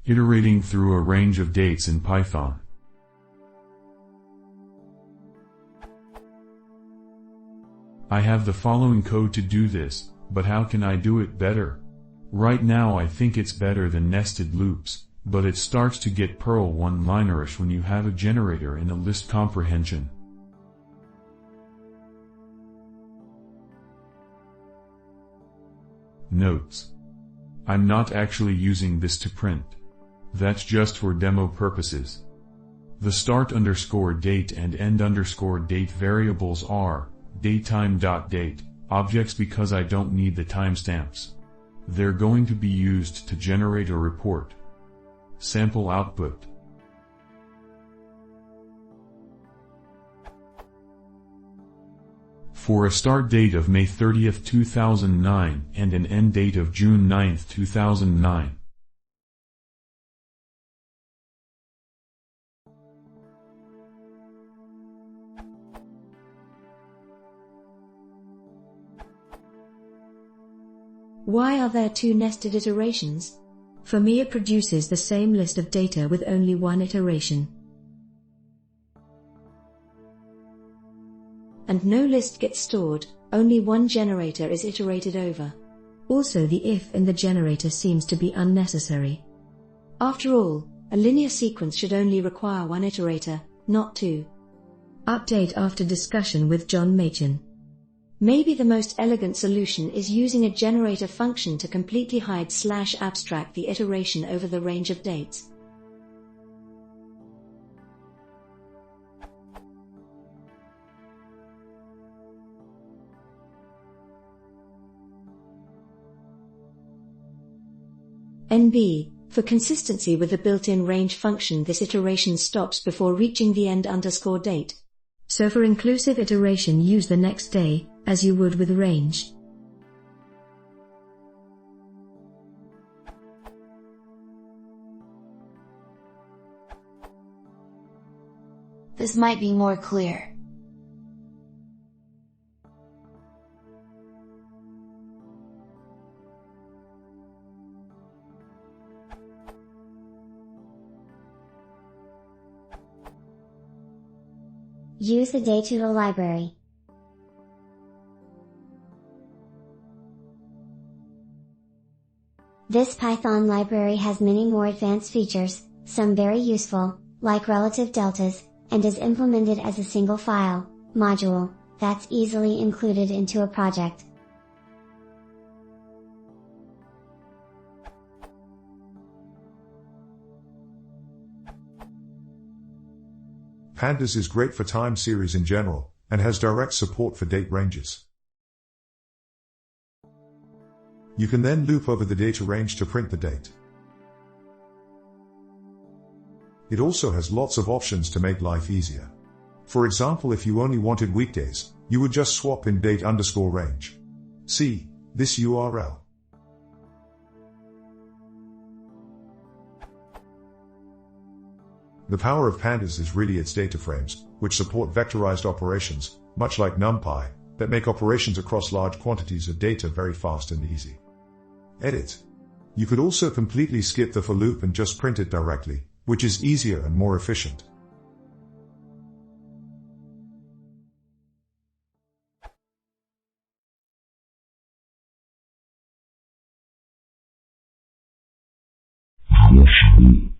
Iterating through a range of dates in Python. I have the following code to do this, but how can I do it better? Right now I think it's better than nested loops, but it starts to get Perl one-linerish when you have a generator in a list comprehension. Notes. I'm not actually using this to print. That's just for demo purposes. The start_date and end_date variables are datetime.date objects because I don't need the timestamps. They're going to be used to generate a report. Sample output. For a start date of May 30th, 2009 and an end date of June 9th, 2009. Why are there two nested iterations? For me it produces the same list of data with only one iteration. And no list gets stored, only one generator is iterated over. Also the if in the generator seems to be unnecessary. After all, a linear sequence should only require one iterator, not two. Update after discussion with John Machin. Maybe the most elegant solution is using a generator function to completely hide/abstract the iteration over the range of dates. NB. For consistency with the built-in range function, this iteration stops before reaching the end_date. So for inclusive iteration use the next day, as you would with range. This might be more clear. Use the datetime library. This Python library has many more advanced features, some very useful, like relative deltas, and is implemented as a single file, module, that's easily included into a project. Pandas is great for time series in general, and has direct support for date ranges. You can then loop over the data range to print the date. It also has lots of options to make life easier. For example, if you only wanted weekdays, you would just swap in date_range. See this URL. The power of Pandas is really its data frames, which support vectorized operations, much like NumPy, that make operations across large quantities of data very fast and easy. Edit. You could also completely skip the for loop and just print it directly, which is easier and more efficient. Yes.